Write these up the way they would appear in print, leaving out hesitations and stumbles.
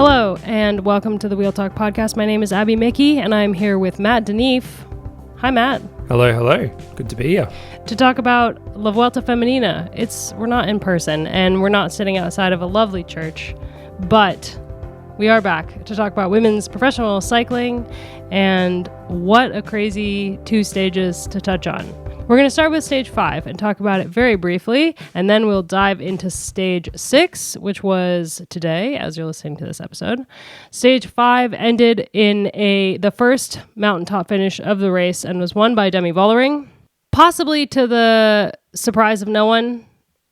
Hello, and welcome to the Wheel Talk podcast. My name is Abby Mickey, and I'm here with Matt de Neef. Hi, Matt. Hello. Good to be here. To talk about La Vuelta Femenina. We're not in person, and we're not sitting outside of a lovely church, but we are back to talk about women's professional cycling, and what a crazy 2 stages to touch on. We're going to start with stage 5 and talk about it very briefly, and then we'll dive into stage 6, which was today, as you're listening to this episode. Stage 5 ended in the first mountaintop finish of the race and was won by Demi Vollering, possibly to the surprise of no one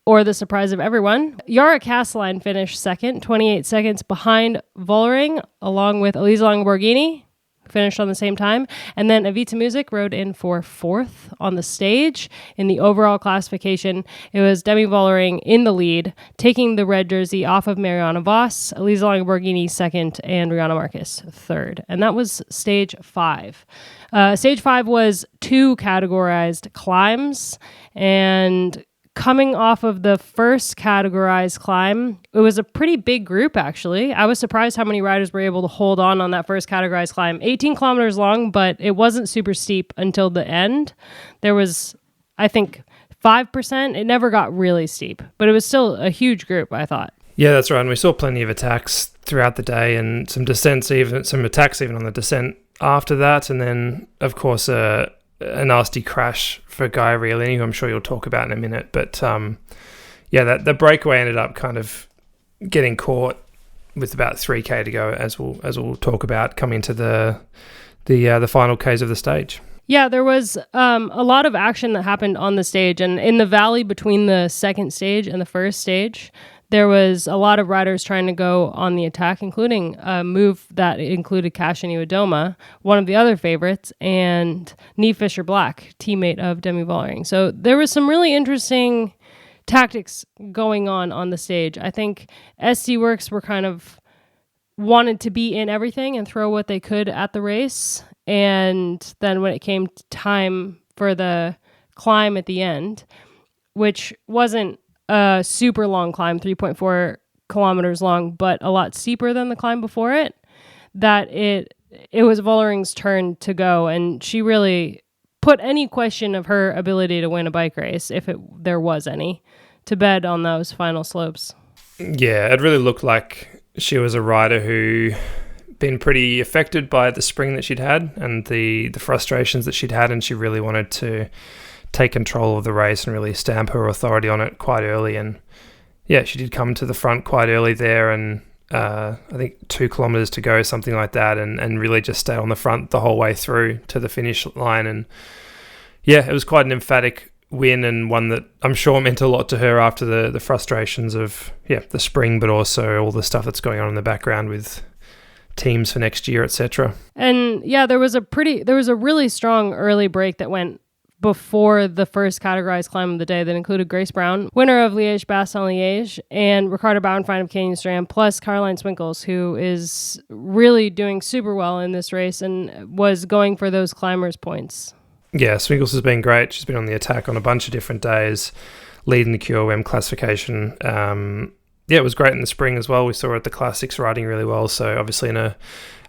or the surprise of everyone. Yara Kastelijn finished second, 28 seconds behind Vollering, along with Elisa Longoborghini, finished on the same time. And then Ivica Muzic rode in for 4th on the stage. In the overall classification, it was Demi Vollering in the lead, taking the red jersey off of Marianne Vos, Elisa Longoborghini 2nd, and Rihanna Marcus 3rd. And that was stage 5. Stage 5 was 2 categorized climbs, and coming off of the first categorized climb, it was a pretty big group, actually. I was surprised how many riders were able to hold on that first categorized climb. 18 kilometers long, but it wasn't super steep until the end. There was, I think, 5%. It never got really steep, but it was still a huge group, I thought. Yeah, that's right. And we saw plenty of attacks throughout the day and some descents, some attacks even on the descent after that. And then, of course, a nasty crash for Gaia Riolini, who I'm sure you'll talk about in a minute. But the breakaway ended up kind of getting caught with about 3K to go, as we'll talk about coming to the final Ks of the stage. Yeah, there was a lot of action that happened on the stage, and in the valley between the second stage and the first stage, there was a lot of riders trying to go on the attack, including a move that included Kasia Niewiadoma, one of the other favorites, and Niamh Fisher-Black, teammate of Demi Vollering. So there was some really interesting tactics going on the stage. I think SD Works were kind of wanted to be in everything and throw what they could at the race. And then when it came time for the climb at the end, which wasn't a super long climb, 3.4 kilometers long, but a lot steeper than the climb before it, that it was Vollering's turn to go, and she really put any question of her ability to win a bike race, if there was any, to bed on those final slopes. Yeah, it really looked like she was a rider who been pretty affected by the spring that she'd had and the frustrations that she'd had, and she really wanted to take control of the race and really stamp her authority on it quite early. And yeah, she did come to the front quite early there, and I think 2 kilometers to go, something like that, and really just stay on the front the whole way through to the finish line. And yeah, it was quite an emphatic win, and one that I'm sure meant a lot to her after the frustrations of the spring, but also all the stuff that's going on in the background with teams for next year, etc. And yeah, there was a really strong early break that went before the first categorized climb of the day that included Grace Brown, winner of Liège-Bastogne-Liège, and Ricardo Bauernfeind of Canyon Strand, plus Caroline Swinkels, who is really doing super well in this race and was going for those climbers' points. Yeah, Swinkels has been great. She's been on the attack on a bunch of different days, leading the QOM classification. It was great in the spring as well. We saw her at the Classics riding really well, so obviously in a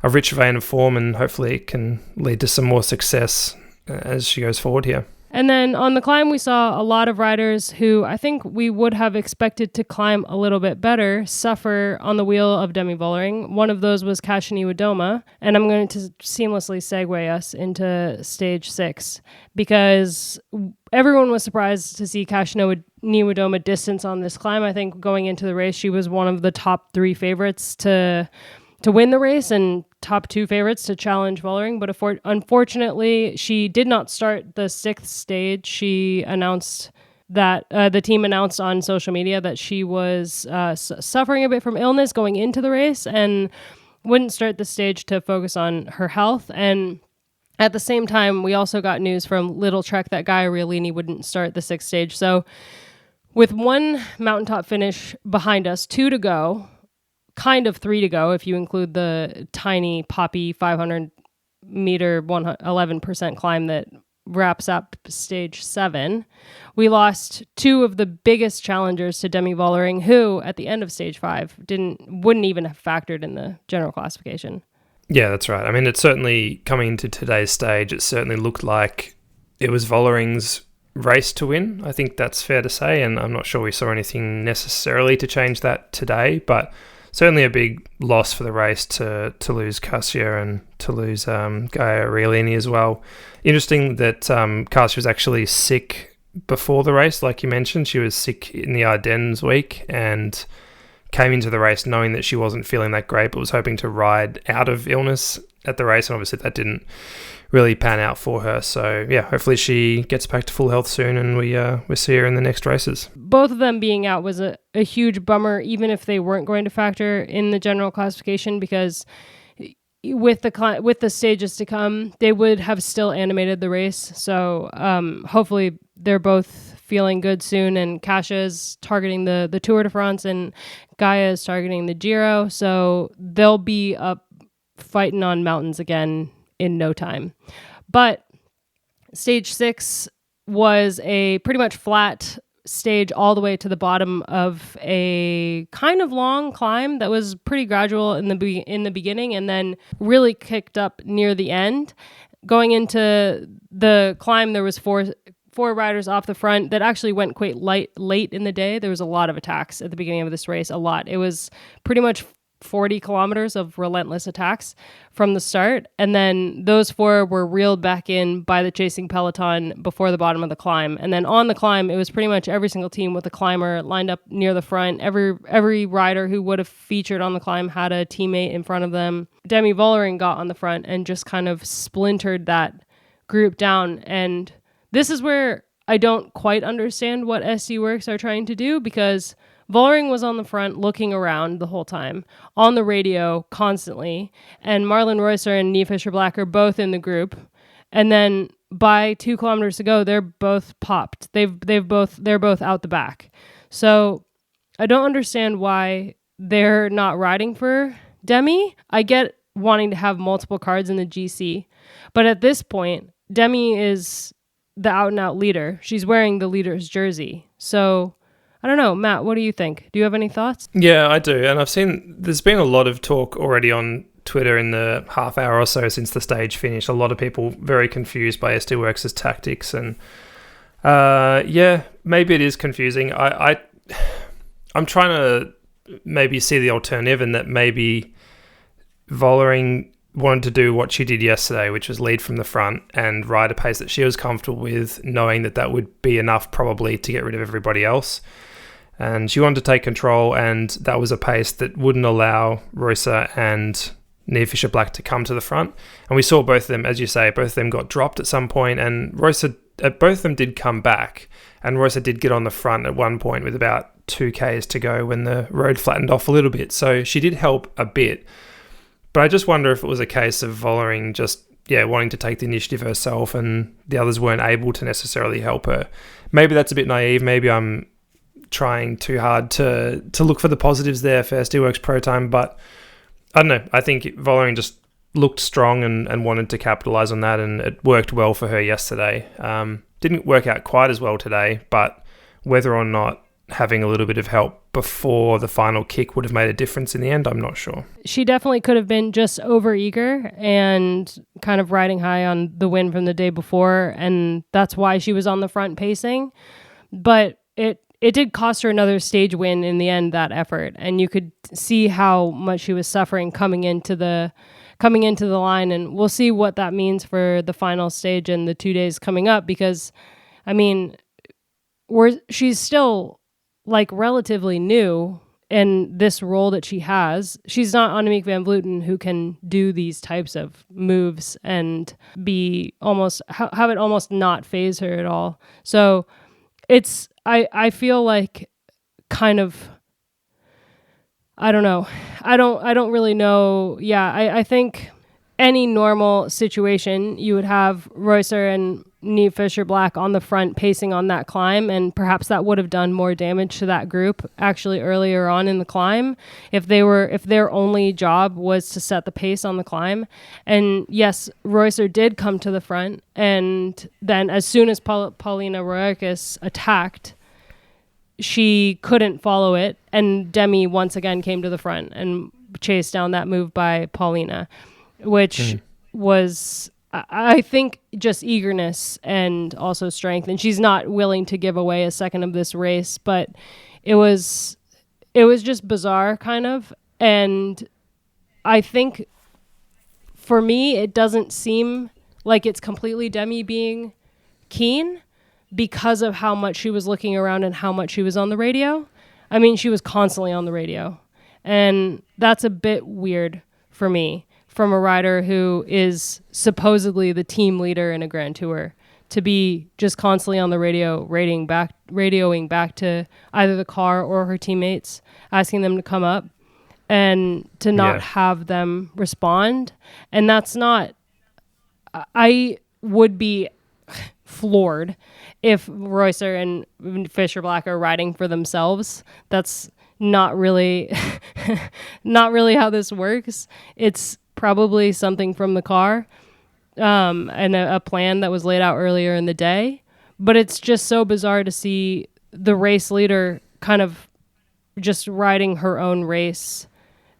rich vein of form, and hopefully it can lead to some more success as she goes forward here. And then on the climb, we saw a lot of riders who I think we would have expected to climb a little bit better suffer on the wheel of Demi Vollering. One of those was Kasia Niewiadoma, and I'm going to seamlessly segue us into stage 6 because everyone was surprised to see Kasia Niewiadoma distance on this climb. I think going into the race, she was one of the top 3 favorites to win the race and top 2 favorites to challenge Vollering, but unfortunately, she did not start the 6th stage. She announced that the team announced on social media that she was suffering a bit from illness going into the race and wouldn't start the stage to focus on her health. And at the same time, we also got news from Lidl-Trek that Gaia Riolini wouldn't start the 6th stage. So with 1 mountaintop finish behind us, 2 to go, kind of 3 to go if you include the tiny poppy 500 meter 11% climb that wraps up stage 7. We lost 2 of the biggest challengers to Demi Vollering, who at the end of stage 5 wouldn't even have factored in the general classification. Yeah, that's right. I mean, it's certainly coming into today's stage, it certainly looked like it was Vollering's race to win. I think that's fair to say, and I'm not sure we saw anything necessarily to change that today, but certainly a big loss for the race to lose Cassia and to lose Gaia Riolini as well. Interesting that Cassia was actually sick before the race, like you mentioned. She was sick in the Ardennes week and came into the race knowing that she wasn't feeling that great, but was hoping to ride out of illness at the race, and obviously that didn't really pan out for her. So yeah, hopefully she gets back to full health soon and we see her in the next races. Both of them being out was a huge bummer, even if they weren't going to factor in the general classification, because with the stages to come, they would have still animated the race. So hopefully they're both feeling good soon, and Kasia is targeting the Tour de France and Gaia is targeting the Giro, so they'll be up fighting on mountains again in no time. But stage 6 was a pretty much flat stage all the way to the bottom of a kind of long climb that was pretty gradual in the beginning and then really kicked up near the end. Going into the climb, there was four riders off the front that actually went quite late in the day. There was a lot of attacks at the beginning of this race, a lot. It was pretty much 40 kilometers of relentless attacks from the start. And then those 4 were reeled back in by the chasing peloton before the bottom of the climb. And then on the climb, it was pretty much every single team with a climber lined up near the front. Every rider who would have featured on the climb had a teammate in front of them. Demi Vollering got on the front and just kind of splintered that group down. And this is where I don't quite understand what SD Worx are trying to do, because Vollering was on the front looking around the whole time, on the radio constantly, and Marlon Reusser and Niamh Fisher-Black are both in the group. And then by 2 kilometers to go, they're both popped. They're both out the back. So I don't understand why they're not riding for Demi. I get wanting to have multiple cards in the GC, but at this point, Demi is the out-and-out leader. She's wearing the leader's jersey. So I don't know. Matt, what do you think? Do you have any thoughts? Yeah, I do. And I've seen there's been a lot of talk already on Twitter in the half hour or so since the stage finished. A lot of people very confused by SD Worx's tactics. And yeah, maybe it is confusing. I'm trying to maybe see the alternative, and that maybe Vollering wanted to do what she did yesterday, which was lead from the front and ride a pace that she was comfortable with, knowing that that would be enough probably to get rid of everybody else. And she wanted to take control, and that was a pace that wouldn't allow Reusser and Niamh Fisher-Black to come to the front. And we saw both of them, as you say, both of them got dropped at some point, and both of them did come back, and Reusser did get on the front at one point with about 2Ks to go when the road flattened off a little bit. So she did help a bit. But I just wonder if it was a case of Vollering just, wanting to take the initiative herself and the others weren't able to necessarily help her. Maybe that's a bit naive. Maybe I'm trying too hard to look for the positives there for SD Worx Pro Time. But I don't know. I think Vollering just looked strong and wanted to capitalize on that, and it worked well for her yesterday. Didn't work out quite as well today, but whether or not having a little bit of help before the final kick would have made a difference in the end, I'm not sure. She definitely could have been just over-eager and kind of riding high on the win from the day before, and that's why she was on the front pacing. But it did cost her another stage win in the end, that effort, and you could see how much she was suffering coming into the line, and we'll see what that means for the final stage and the 2 days coming up, because, I mean, she's still like relatively new in this role that she has. She's not Annemiek van Vleuten, who can do these types of moves and be almost have it almost not faze her at all. So it's I feel like kind of, I don't know. I don't really know. Yeah, I think any normal situation, you would have Reusser and Niamh Fisher-Black on the front pacing on that climb, and perhaps that would have done more damage to that group actually earlier on in the climb if their only job was to set the pace on the climb. And yes, Reusser did come to the front, and then as soon as Paulina Roerkes attacked, she couldn't follow it, and Demi once again came to the front and chased down that move by Paulina, which was, I think, just eagerness and also strength. And she's not willing to give away a second of this race, but it was just bizarre, kind of. And I think for me, it doesn't seem like it's completely Demi being keen because of how much she was looking around and how much she was on the radio. I mean, she was constantly on the radio. And that's a bit weird for me, from a rider who is supposedly the team leader in a Grand Tour, to be just constantly on the radio, radioing back to either the car or her teammates, asking them to come up, and to not have them respond. And that's not... I would be floored if Reusser and Fisher-Black are riding for themselves. That's not really how this works. It's probably something from the car, and a plan that was laid out earlier in the day. But it's just so bizarre to see the race leader kind of just riding her own race,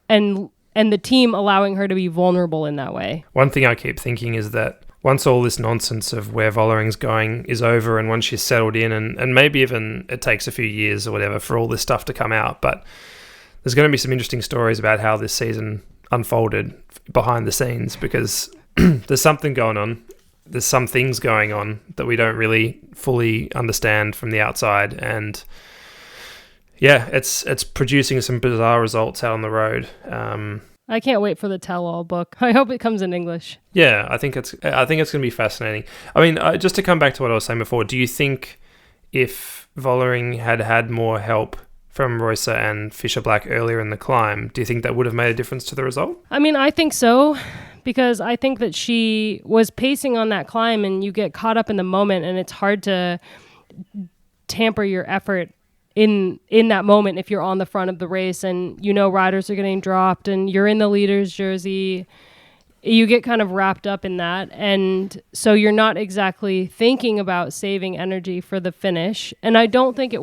and the team allowing her to be vulnerable in that way. One thing I keep thinking is that once all this nonsense of where Vollering's going is over, and once she's settled in, and maybe even it takes a few years or whatever for all this stuff to come out, but there's going to be some interesting stories about how this season unfolded behind the scenes, because there's something going on. There's some things going on that we don't really fully understand from the outside, and it's producing some bizarre results out on the road. I can't wait for the tell-all book. I hope it comes in English. Yeah, I think it's going to be fascinating. I mean, just to come back to what I was saying before, do you think if Vollering had more help from Reusser and Fisher-Black earlier in the climb, do you think that would have made a difference to the result? I mean, I think so, because I think that she was pacing on that climb, and you get caught up in the moment, and it's hard to tamper your effort in that moment if you're on the front of the race and riders are getting dropped and you're in the leader's jersey. You get kind of wrapped up in that, and so you're not exactly thinking about saving energy for the finish. And I don't think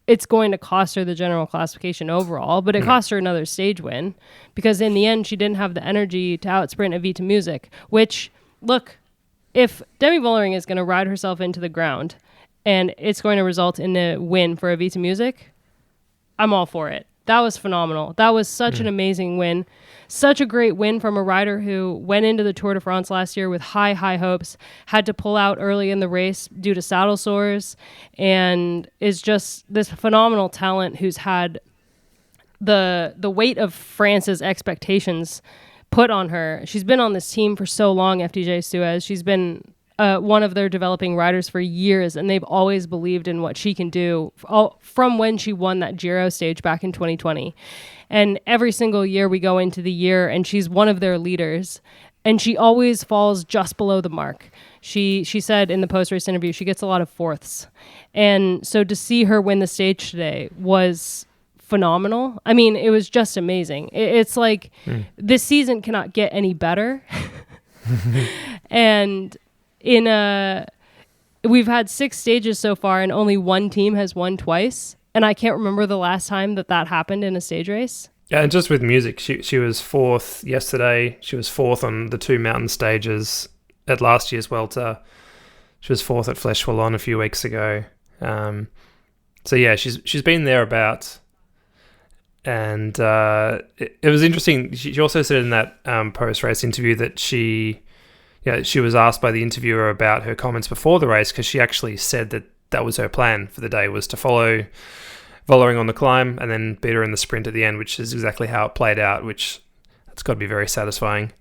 it's going to cost her the general classification overall, but it cost her another stage win, because in the end she didn't have the energy to outsprint Evita Music, which, look, if Demi Vollering is going to ride herself into the ground and it's going to result in a win for Evita Music, I'm all for it. That was phenomenal. That was such an amazing win. Such a great win from a rider who went into the Tour de France last year with high hopes, had to pull out early in the race due to saddle sores, and is just this phenomenal talent who's had the weight of France's expectations put on her. She's been on this team for so long, FDJ-Suez. She's been one of their developing riders for years, and they've always believed in what she can do from when she won that Giro stage back in 2020. And every single year we go into the year and she's one of their leaders, and she always falls just below the mark. She said in the post-race interview she gets a lot of fourths. And so to see her win the stage today was phenomenal. I mean, it was just amazing. It's like this season cannot get any better. And we've had 6 stages so far, and only one team has won twice. And I can't remember the last time that happened in a stage race. Yeah, and just with music, she was 4th yesterday. She was 4th on the 2 mountain stages at last year's Vuelta. She was 4th at Flèche Wallonne a few weeks ago. So yeah, she's been thereabouts. And it was interesting. She also said in that post-race interview that she was asked by the interviewer about her comments before the race, because she actually said that was her plan for the day, was to follow Vollering on the climb and then beat her in the sprint at the end, which is exactly how it played out, which it's got to be very satisfying.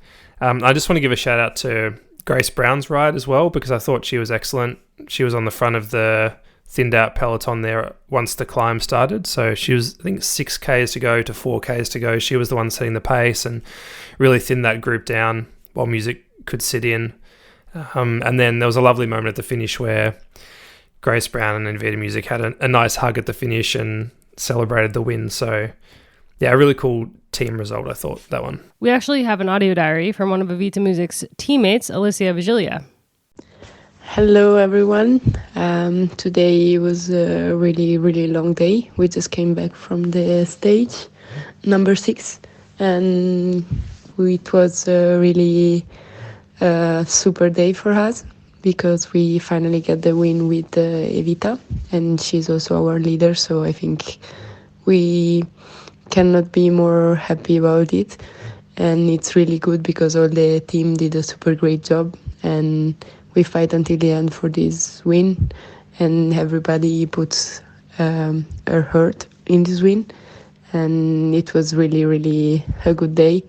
I just want to give a shout out to Grace Brown's ride as well, because I thought she was excellent. She was on the front of the thinned out peloton there once the climb started. So she was, I think, 6Ks to go to 4Ks to go. She was the one setting the pace and really thinned that group down while music could sit in. And then there was a lovely moment at the finish where Grace Brown and Invita Music had a nice hug at the finish and celebrated the win. So, yeah, a really cool team result, I thought, that one. We actually have an audio diary from one of Evita Music's teammates, Alessia Vigilia. Hello, everyone. Today was a really, really long day. We just came back from the stage, number 6, and it was a really super day for us because we finally get the win with Evita, and she's also our leader, so I think we cannot be more happy about it. And it's really good because all the team did a super great job, and we fight until the end for this win, and everybody puts her heart in this win, and it was really, really a good day.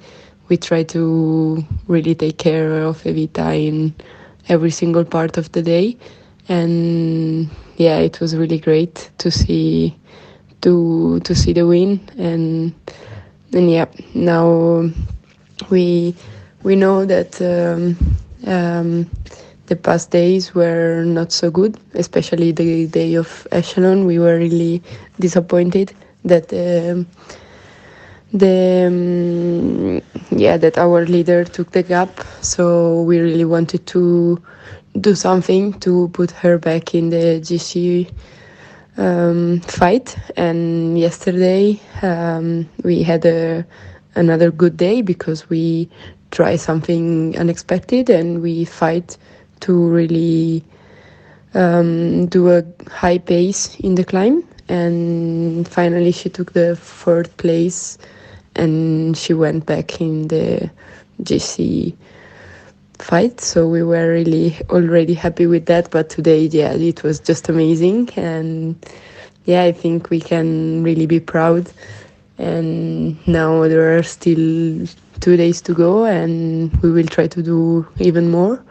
We try to really take care of Evita in every single part of the day, and yeah, it was really great to see the win, and yeah, now we know that the past days were not so good, especially the day of Echelon. We were really disappointed that that our leader took the gap. So we really wanted to do something to put her back in the GC fight. And yesterday we had another good day because we try something unexpected and we fight to really do a high pace in the climb. And finally she took the 4th place and she went back in the GC fight. So we were really already happy with that. But today, yeah, it was just amazing. And yeah, I think we can really be proud. And now there are still 2 days to go and we will try to do even more.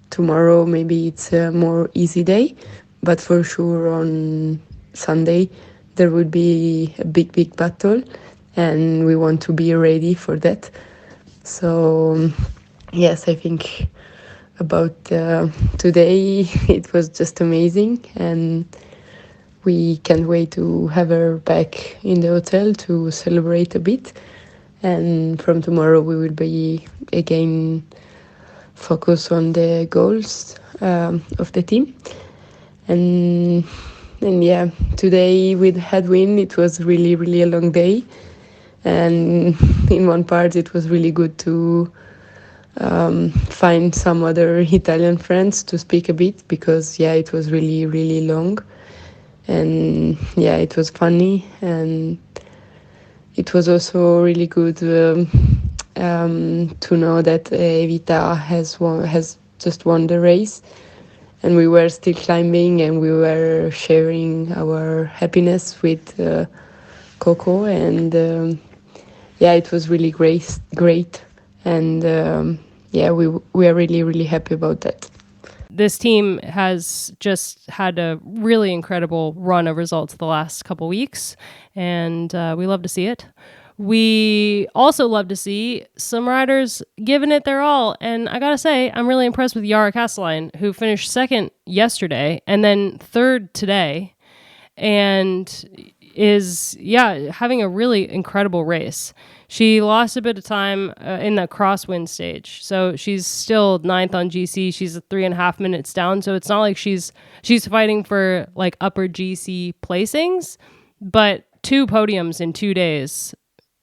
Tomorrow maybe it's a more easy day, but for sure on Sunday there will be a big battle and we want to be ready for that. So yes, I think about today it was just amazing, and we can't wait to have her back in the hotel to celebrate a bit. And from tomorrow we will be again focus on the goals of the team. And yeah, today with headwind it was really, really a long day, and in one part it was really good to find some other Italian friends to speak a bit, because yeah, it was really, really long, and yeah, it was funny, and it was also really good to know that Evita has just won the race, and we were still climbing and we were sharing our happiness with Coco, and yeah, it was really great, and yeah, we are really, really happy about that. This team has just had a really incredible run of results the last couple weeks, and we love to see it. We also love to see some riders giving it their all. And I gotta say, I'm really impressed with Yara Kastelein, who finished 2nd yesterday and then 3rd today, and is, having a really incredible race. She lost a bit of time in the crosswind stage, so she's still 9th on GC. She's 3.5 minutes down, so it's not like she's fighting for like upper GC placings, but 2 podiums in 2 days.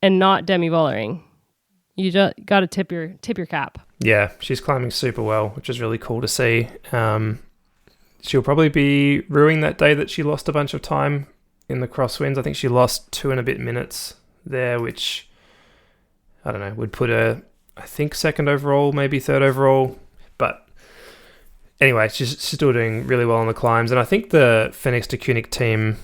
And not Demi Vollering. You just got to tip your cap. Yeah, she's climbing super well, which is really cool to see. She'll probably be ruining that day that she lost a bunch of time in the crosswinds. I think she lost 2 and a bit minutes there, which, I don't know, would put her, I think, 2nd overall, maybe 3rd overall. But anyway, she's still doing really well on the climbs. And I think the Phoenix de Koenig team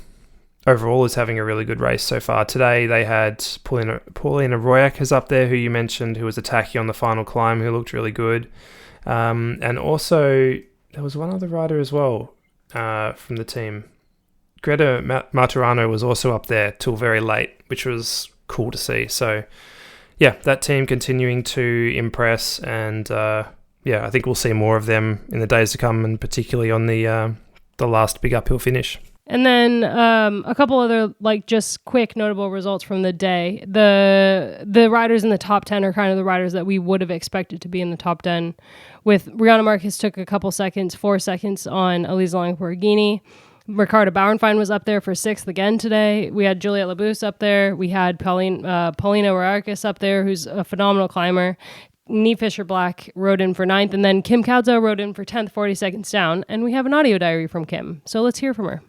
overall is having a really good race so far. Today they had Paulina Royak is up there, who you mentioned, who was attacking on the final climb, who looked really good. And also there was one other rider as well from the team. Greta Marturano was also up there till very late, which was cool to see. So yeah, that team continuing to impress, and I think we'll see more of them in the days to come, and particularly on the last big uphill finish. And then a couple other just quick notable results from the day. The riders in the top 10 are kind of the riders that we would have expected to be in the top 10. With Rihanna Marquez took a couple seconds, 4 seconds on Elisa Lange-Borghini. Ricarda Bauernfein was up there for 6th again today. We had Juliette Labousse up there. We had Paulina Wararkis up there, who's a phenomenal climber. Niamh Fisher-Black rode in for 9th, and then Kim Cadzow rode in for 10th, 40 seconds down. And we have an audio diary from Kim, so let's hear from her.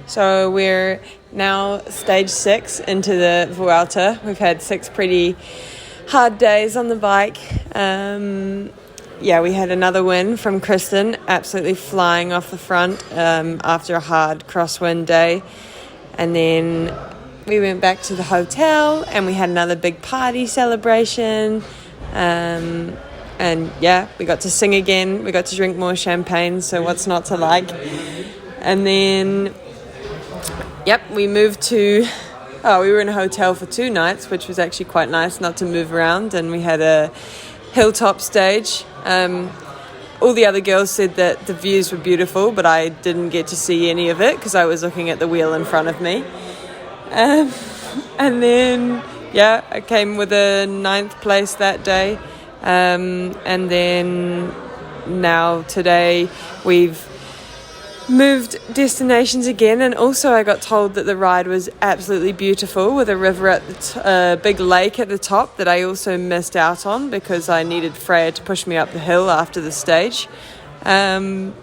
So we're now stage 6 into the Vuelta. We've had 6 pretty hard days on the bike. We had another win from Kristen, absolutely flying off the front after a hard crosswind day. And then we went back to the hotel and we had another big party celebration. We got to sing again. We got to drink more champagne, so what's not to like? And then we moved to... we were in a hotel for 2 nights, which was actually quite nice not to move around. And we had a hilltop stage. All the other girls said that the views were beautiful, but I didn't get to see any of it because I was looking at the wheel in front of me. And then, I came with a 9th place that day. And then now today we've moved destinations again, and also I got told that the ride was absolutely beautiful with a river at the big lake at the top that I also missed out on because I needed Freya to push me up the hill after the stage. And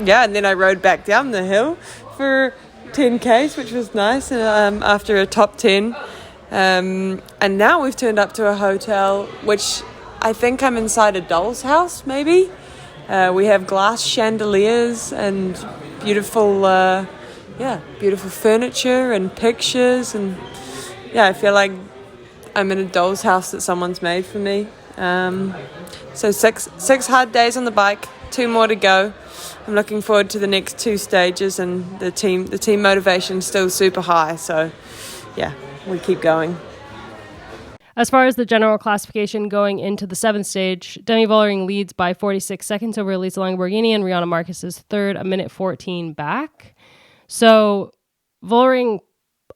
then I rode back down the hill for 10Ks, which was nice, after a top 10. And now we've turned up to a hotel, which I think I'm inside a doll's house, maybe. We have glass chandeliers and beautiful furniture and pictures, and I feel like I'm in a doll's house that someone's made for me. So six hard days on the bike, 2 more to go. I'm looking forward to the next 2 stages, and the team motivation is still super high. So we keep going. As far as the general classification going into the 7th stage, Demi Vollering leads by 46 seconds over Elisa Lange-Borghini, and Rihanna Marquez is 3rd, a minute 14 back. So Vollering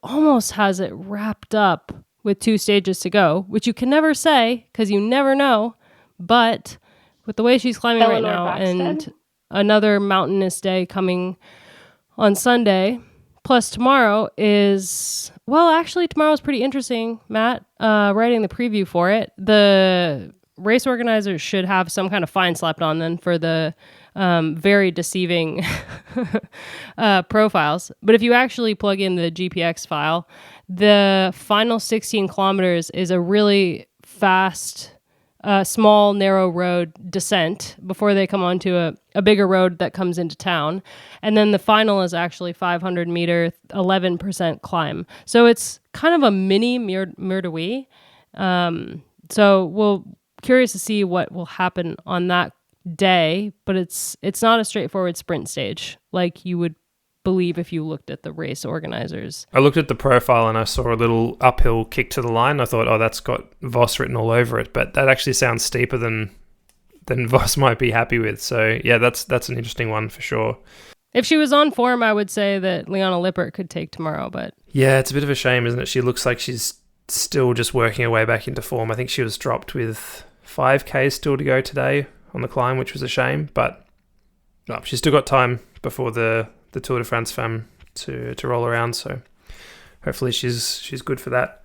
almost has it wrapped up with 2 stages to go, which you can never say because you never know. But with the way she's climbing right now, and another mountainous day coming on Sunday, plus tomorrow is... Well, actually, tomorrow's pretty interesting, Matt. Writing the preview for it. The race organizers should have some kind of fine slapped on them for the very deceiving profiles. But if you actually plug in the GPX file, the final 16 kilometers is a really fast, small, narrow road descent before they come onto a bigger road that comes into town. And then the final is actually 500 meter, 11% climb. So it's kind of a mini Mur de Huy. So we'll curious to see what will happen on that day, but it's not a straightforward sprint stage like you would believe if you looked at the race organizers. I looked at the profile and I saw a little uphill kick to the line. I thought, that's got Voss written all over it, but that actually sounds steeper than Voss might be happy with. So that's an interesting one for sure. If she was on form, I would say that Liana Lippert could take tomorrow, but... Yeah, it's a bit of a shame, isn't it? She looks like she's still just working her way back into form. I think she was dropped with 5K still to go today on the climb, which was a shame, but she's still got time before the Tour de France Femme to roll around, so hopefully she's good for that.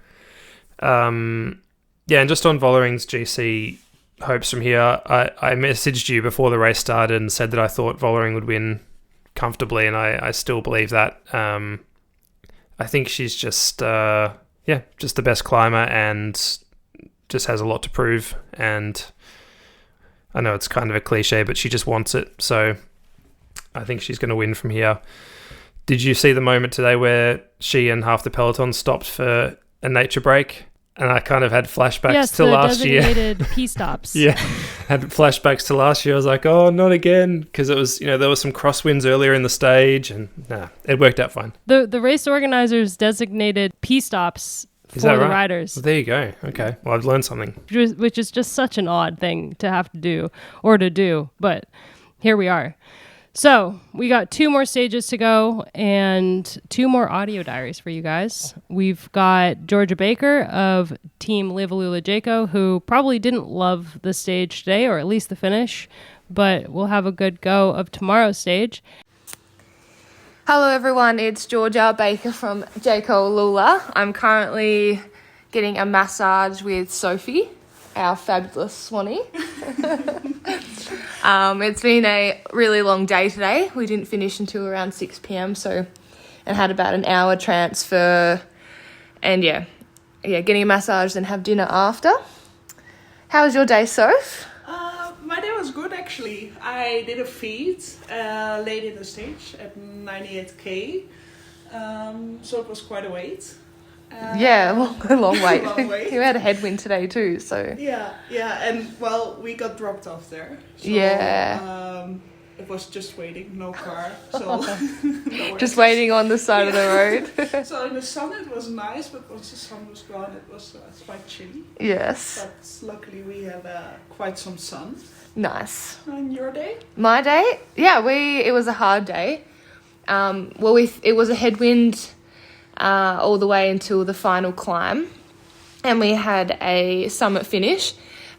And just on Vollering's GC hopes from here, I messaged you before the race started and said that I thought Vollering would win comfortably, and I still believe that. I think she's just the best climber and just has a lot to prove, and I know it's kind of a cliche, but she just wants it, so I think she's going to win from here. Did you see the moment today where she and half the peloton stopped for a nature break? And I kind of had flashbacks to last year. Yes, the designated P-stops. Yeah, had flashbacks to last year. I was like, oh, not again. Because it was, there was some crosswinds earlier in the stage, and it worked out fine. The race organizers designated P-stops Is that for the right? riders. Well, there you go. Okay. Well, I've learned something. Which is just such an odd thing to have to do or to do, but here we are. So we got 2 more stages to go and 2 more audio diaries for you guys. We've got Georgia Baker of Team Liv AlUla Jayco, who probably didn't love the stage today, or at least the finish, but we'll have a good go of tomorrow's stage. Hello everyone, it's Georgia Baker from Jayco AlUla. I'm currently getting a massage with Sophie, our fabulous Swanee. It's been a really long day today. We didn't finish until around 6 p.m, and had about an hour transfer, and getting a massage and have dinner after. How was your day, Soph? My day was good actually. I did a feed late in the stage at 98k, so it was quite a wait. A long wait. Long wait. You had a headwind today too, so. Yeah, and well, we got dropped off there. So, it was just waiting, no car, so just waiting on the side of the road. So in the sun it was nice, but once the sun was gone, it was quite chilly. Yes. But luckily we had quite some sun. Nice. And your day? My day? It was a hard day. It was a headwind all the way until the final climb, and we had a summit finish.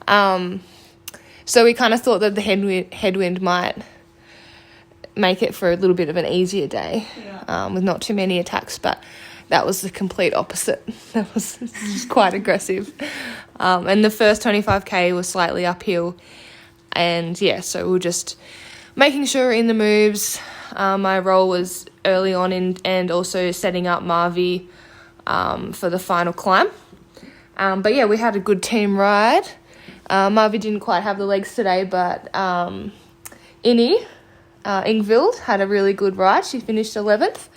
So we kind of thought that the headwind might make it for a little bit of an easier day, with not too many attacks, but that was the complete opposite. That was quite aggressive. And the first 25k was slightly uphill, and so we were just making sure in the moves. My role was early on and also setting up Marvi for the final climb. But we had a good team ride. Marvi didn't quite have the legs today, but Ingvild had a really good ride. She finished 11th.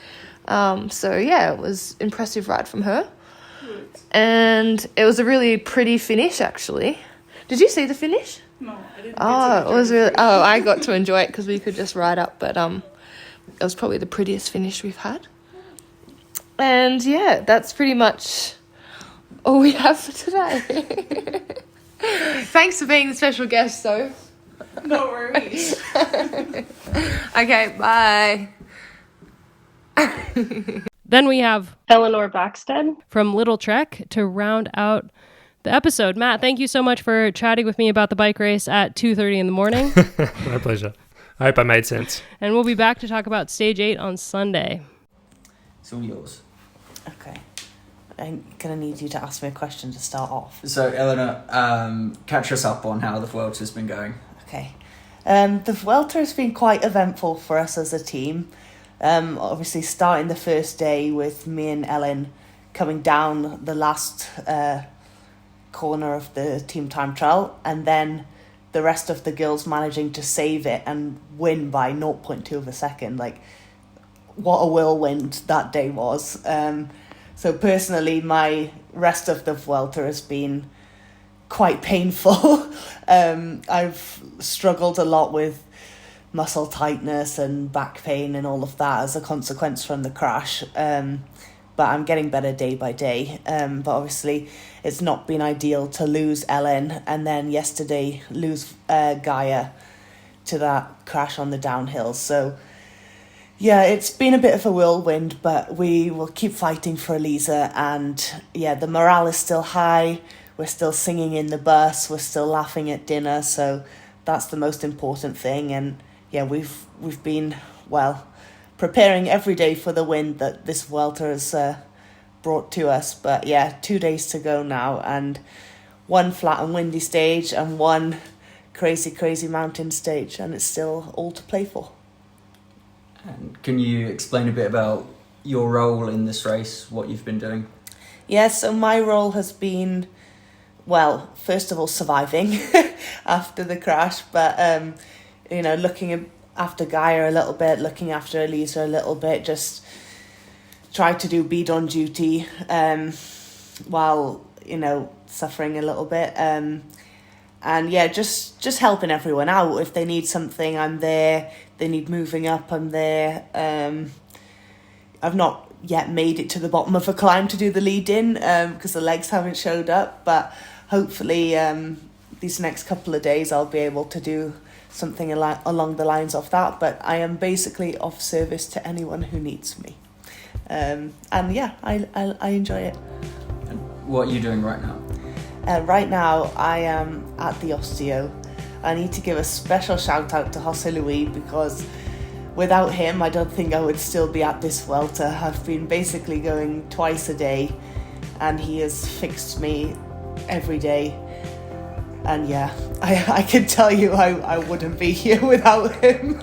It was impressive ride from her. Good. And it was a really pretty finish, actually. Did you see the finish? No, I didn't. It was really. Oh, I got to enjoy it because we could just ride up, but it was probably the prettiest finish we've had. And that's pretty much all we have for today. Thanks for being the special guest, though. No worries. Okay, bye. Then we have Elynor Backstedt from Lidl-Trek to round out the episode. Matt, thank you so much for chatting with me about the bike race at 2:30 in the morning. My pleasure. I hope I made sense. And we'll be back to talk about Stage 8 on Sunday. It's all yours. Okay. I'm going to need you to ask me a question to start off. So, Elynor, catch us up on how the Vuelta has been going. Okay. The Vuelta has been quite eventful for us as a team. Obviously, starting the first day with me and Ellen coming down the last corner of the team time trial, and then the rest of the girls managing to save it and win by 0.2 of a second. Like, what a whirlwind that day was. So personally, my rest of the Vuelta has been quite painful. I've struggled a lot with muscle tightness and back pain and all of that as a consequence from the crash. But I'm getting better day by day. But obviously, it's not been ideal to lose Ellen and then yesterday lose Gaia to that crash on the downhill. So it's been a bit of a whirlwind, but we will keep fighting for Elisa. And the morale is still high. We're still singing in the bus. We're still laughing at dinner. So that's the most important thing. And we've been, preparing every day for the win that this Vuelta has brought to us. But 2 days to go now, and one flat and windy stage and one crazy mountain stage, and it's still all to play for. And can you explain a bit about your role in this race, what you've been doing? So my role has been, first of all, surviving after the crash, but looking after Gaia a little bit, looking after Elisa a little bit, just try to do bead on duty while, suffering a little bit. And just helping everyone out. If they need something, I'm there. They need moving up, I'm there. I've not yet made it to the bottom of a climb to do the lead in because the legs haven't showed up, but hopefully these next couple of days I'll be able to do something along the lines of that. But I am basically of service to anyone who needs me, and yeah, I enjoy it. And what are you doing right now? Right now I am at the osteo. I need to give a special shout out to Jose Luis, because without him I don't think I would still be at this Vuelta. I've been basically going twice a day and he has fixed me every day. And yeah, I can tell you I wouldn't be here without him.